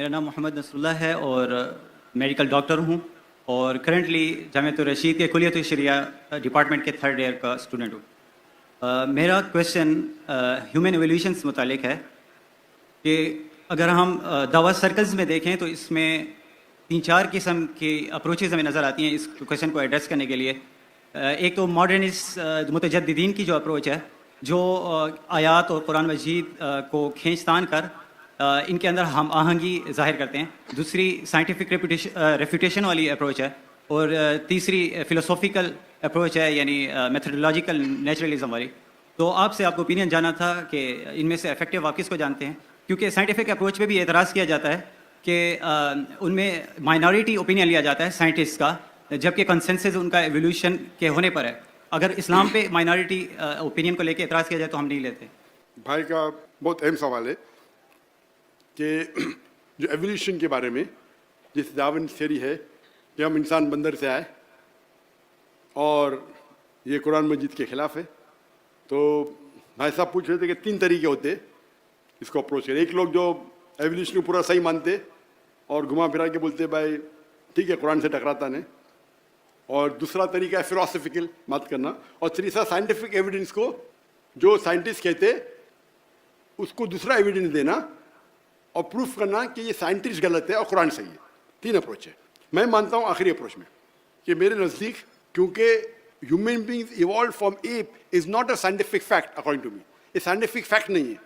मेरा नाम मोहम्मद नसरुल्लाह है और मेडिकल डॉक्टर हूँ और करंटली जामियातुर रशीद के कुलियत शरिया डिपार्टमेंट के थर्ड ईयर का स्टूडेंट हूँ। मेरा क्वेश्चन ह्यूमन एवोल्यूशन से मुतालिक है कि अगर हम दावा सर्कल्स में देखें तो इसमें 3-4 किस्म की अप्रोचेज़ हमें नज़र आती हैं इस क्वेश्चन को एड्रेस करने के लिए। एक तो मॉडर्निस्ट मुतजद्दिदीन की जो अप्रोच है, जो आयात और कुरान मजीद को खींचतान कर इनके अंदर हम आहंगी ज़ाहिर करते हैं। दूसरी साइंटिफिक रेफ्यूटेशन वाली अप्रोच है और तीसरी फ़िलोसॉफिकल अप्रोच है, यानी मेथडोलॉजिकल नेचुरलिज्म वाली। तो आपसे आपको ओपिनियन जानना था कि इनमें से इफेक्टिव आप किसको जानते हैं, क्योंकि साइंटिफिक अप्रोच पे भी एतराज़ किया जाता है कि उनमें माइनॉरिटी ओपिनियन लिया जाता है साइंटिस्ट का, जबकि कंसेंसस उनका एवोल्यूशन के होने पर है। अगर इस्लाम पे माइनॉरिटी ओपिनियन को लेकर एतराज़ किया जाए तो हम नहीं लेते। भाई का बहुत अहम सवाल है कि जो एवोल्यूशन के बारे में जिस डार्विन थ्योरी है कि हम इंसान बंदर से आए और ये कुरान मजीद के खिलाफ है, तो भाई साहब पूछ रहे थे कि 3 तरीके होते इसको अप्रोच करें। एक लोग जो एवोल्यूशन को पूरा सही मानते और घुमा फिरा के बोलते भाई ठीक है कुरान से टकराता नहीं, और दूसरा तरीका है फिलोसफिकल बात करना, और तीसरा साइंटिफिक एविडेंस को जो साइंटिस्ट कहते उसको दूसरा एविडेंस देना और प्रूफ करना कि ये साइंटिस्ट गलत है और कुरान सही है। 3 अप्रोच है। मैं मानता हूँ आखिरी अप्रोच में कि मेरे नज़दीक, क्योंकि human beings evolve from ape is not a scientific fact according to me. ये साइंटिफिक फैक्ट नहीं है,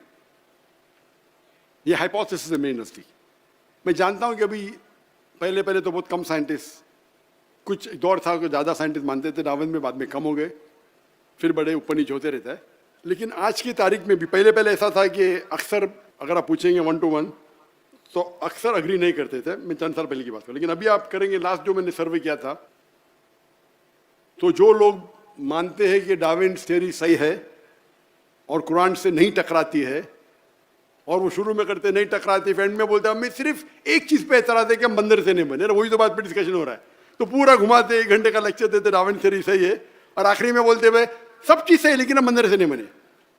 ये हाइपोथेसिस है मेरे नज़दीक। मैं जानता हूँ कि अभी पहले तो बहुत कम साइंटिस्ट, कुछ दौर था कि ज़्यादा साइंटिस्ट मानते थे डार्विन में, बाद में कम हो गए, फिर बड़े ऊपर नीचे होते रहता है। लेकिन आज की तारीख में भी पहले ऐसा था कि अक्सर अगर आप पूछेंगे 1 to 1 तो अक्सर अग्री नहीं करते थे। मैं चंद साल पहले की बात करूँ, लेकिन अभी आप करेंगे, लास्ट जो मैंने सर्वे किया था, तो जो लोग मानते हैं कि डार्विन थ्योरी सही है और कुरान से नहीं टकराती है, और वो शुरू में करते नहीं टकराती, एंड में बोलते हैं हमें सिर्फ एक चीज़ पे एतराज़ है कि हम बंदर से नहीं बने। वही तो बात पे डिस्कशन हो रहा है, तो पूरा घुमाते 1 घंटे का लेक्चर देते डार्विन थ्योरी सही है, और आखिरी में बोलते भाई सब चीज़ सही है लेकिन हम बंदर से नहीं बने।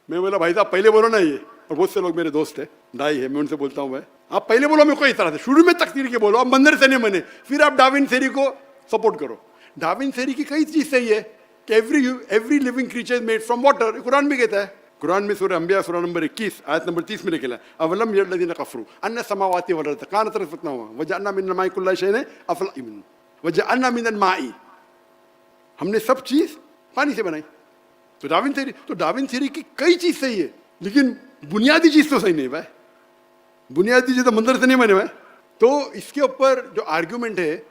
मैं बोला भाई साहब पहले बोलो ना ये, और बहुत से लोग मेरे दोस्त है, दाई है, मैं उनसे बोलता हूँ भाई आप पहले बोलो, मैं कोई तरह से शुरू में तकदीर के बोलो, आप बंदर से नहीं बने, फिर आप डार्विन थ्योरी को सपोर्ट करो। डार्विन थ्योरी की कई चीज़ सही है कि every living creature made from water, Quran भी कहता है। कुरान में सूरह अंबिया सूरह नंबर 21 आयत नंबर 30 में लिखा है अवलम यरलदीन कफरू अन्ना समावाति वल अर्द कानत रफतना वजअलना मिन माई कुल्ली शैइन अफला वजअलना मिनल माई, हमने सब चीज़ पानी से बनाई। तो डार्विन थ्योरी की कई चीज़ सही है, लेकिन बुनियादी चीज़ तो सही नहीं भाई, बुनियादी चीज़ तो मंदिर से नहीं बने भाई। तो इसके ऊपर जो आर्ग्यूमेंट है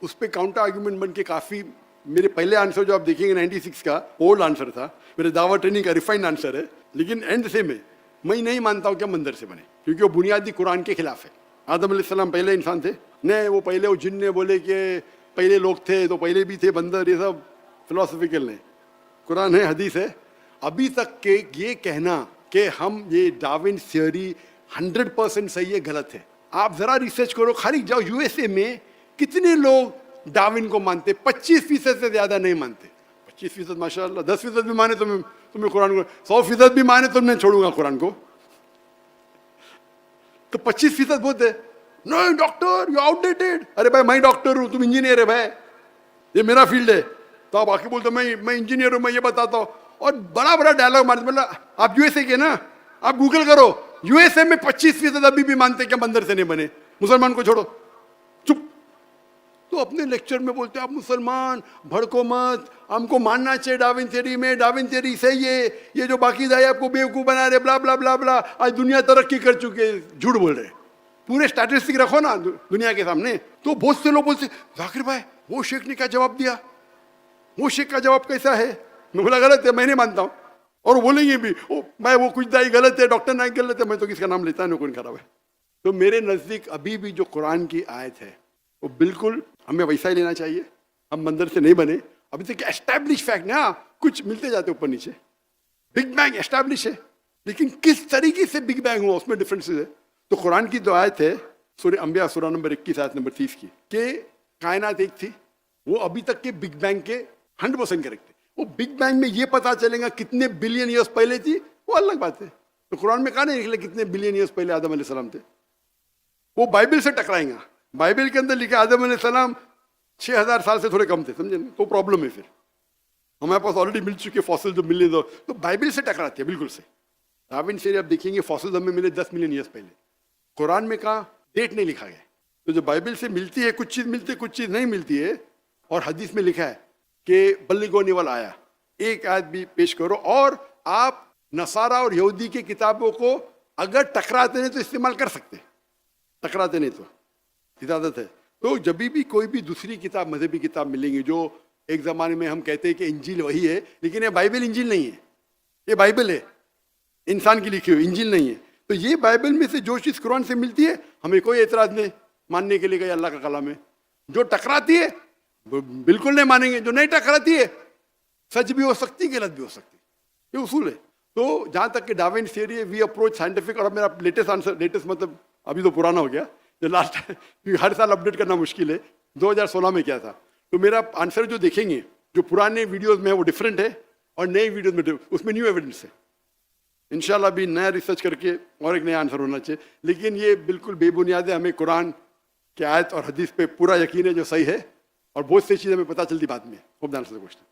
उस पर काउंटर आर्ग्यूमेंट बन के काफ़ी, मेरे पहले आंसर जो आप देखेंगे 96 का ओल्ड आंसर था, मेरे दावा ट्रेनिंग का रिफाइंड आंसर है, लेकिन एंड से मैं नहीं मानता हूँ कि मंदिर से बने, क्योंकि वो बुनियादी कुरान के खिलाफ है। आदम अलैहिस्सलाम पहले इंसान थे नहीं, वो पहले वो जिन ने बोले कि पहले लोग थे तो पहले भी थे बंदर, ये सब फिलोसफिकल नहीं, कुरान है, हदीस है। अभी तक के ये कहना कि हम ये डार्विन थ्योरी 100% सही है, गलत है। आप जरा रिसर्च करो, खाली जाओ यूएसए में कितने लोग डार्विन को मानते, 25% से ज्यादा नहीं मानते। 25% माशाल्लाह, 10% भी माने तो तुम्हें कुरान को, 100% भी माने तो मैं छोड़ूंगा कुरान को, तो 25% बहुत है। नहीं डॉक्टर यू आउटडेटेड, अरे भाई मैं डॉक्टर हूँ, तुम इंजीनियर है भाई, ये मेरा फील्ड है, तो आप आके बोलते मैं इंजीनियर हूँ, मैं ये बताता हूँ, और बड़ा डायलॉग मारते। मतलब आप यूएसए के ना, आप गूगल करो, यूएसए में 25% अभी भी मानते कि बंदर से नहीं बने, मुसलमान को छोड़ो, चुप। तो अपने लेक्चर में बोलते आप मुसलमान भड़को मत, हमको मानना चाहिए डार्विन थ्योरी में, डार्विन थ्योरी सही है, ये जो बाकी दाई आपको बेवकूफ़ बना रहे, ब्ला ब्ला ब्ला ब्ला, आज दुनिया तरक्की कर चुकी है, झूठ बोल रहे। पूरे स्टैटिस्टिक रखो ना दुनिया के सामने। तो बहुत से लोग बोलते जाकिर भाई वो शेख ने क्या जवाब दिया, वो शेख का जवाब कैसा है, मैं बोला गलत है, मैं नहीं मानता हूँ, और बोलेंगे भी ओ मैं वो कुछ दाई गलत है, डॉक्टर नाइक गलत है, मैं तो किसका नाम लेता नहीं, कौन खराब है। तो मेरे नज़दीक अभी भी जो कुरान की आयत है वो बिल्कुल हमें वैसा ही लेना चाहिए, हम मंदिर से नहीं बने। अभी तक एस्टैब्लिश फैक्ट ना, कुछ मिलते जाते ऊपर नीचे, बिग बैंग एस्टैब्लिश है, लेकिन किस तरीके से बिग बैंग हुआ उसमें डिफरेंसेस है। तो कुरान की जो आयत है सूरह अंबिया सूरह नंबर 21 आयत नंबर 30 की, कि कायनात एक थी, वो अभी तक के बिग बैंग के 100% करेक्ट है। वो बिग बैंग में ये पता चलेगा कितने बिलियन ईयर्स पहले थी, वो अलग बात है। तो कुरान में कहा नहीं निकले कितने बिलियन ईयर्स पहले आदम अलैहिस्सलाम थे। वो बाइबल से टकराएंगा। बाइबल के अंदर लिखा आदम अलैहिस्सलाम 6000 साल से थोड़े कम थे, समझे ना? तो प्रॉब्लम है फिर। हमारे पास ऑलरेडी मिल चुके फॉसिल जो मिले तो बाइबल से टकराते हैं बिल्कुल से। डार्विन से आप देखेंगे फॉसिल हमें मिले 10 मिलियन ईयर्स पहले। कुरान में कहा डेट नहीं लिखा गया। तो जो बाइबल से मिलती है कुछ चीज़ मिलती है, कुछ चीज़ नहीं मिलती है। और हदीस में लिखा है कि बल्लिगो निवल आया, एक आयत भी पेश करो। और आप नसारा और यहूदी की किताबों को अगर टकराते नहीं तो इस्तेमाल कर सकते, टकराते नहीं तो इजाज़त है। तो जब भी कोई भी दूसरी किताब, मजहबी किताब मिलेंगी जो एक ज़माने में हम कहते हैं कि इंजील वही है, लेकिन ये बाइबल इंजील नहीं है, ये बाइबल है इंसान की लिखी हुई, इंजील नहीं है। तो ये बाइबल में से जो चीज़ कुरान से मिलती है हमें कोई एतराज़ नहीं मानने के लिए कि अल्लाह का कलाम है। जो टकराती है वो बिल्कुल नहीं मानेंगे। जो नहीं टकराती है सच भी हो सकती, गलत भी हो सकती, ये उसूल है। तो जहाँ तक कि डार्विन थियरी है, वी अप्रोच साइंटिफिक। और मेरा लेटेस्ट आंसर, लेटेस्ट मतलब अभी तो पुराना हो गया, जो लास्ट हर साल अपडेट करना मुश्किल है, 2016 में क्या था। तो मेरा आंसर जो देखेंगे जो पुराने वीडियोस में है वो डिफरेंट है और नए वीडियोस में उसमें न्यू एविडेंस है। इंशाल्लाह भी नया रिसर्च करके और एक नया आंसर होना चाहिए। लेकिन ये बिल्कुल बेबुनियाद है, हमें कुरान की आयत और हदीस पे पूरा यकीन है जो सही है, और बहुत सी चीज़ें हमें पता चलती बाद में। Hope that answers the question.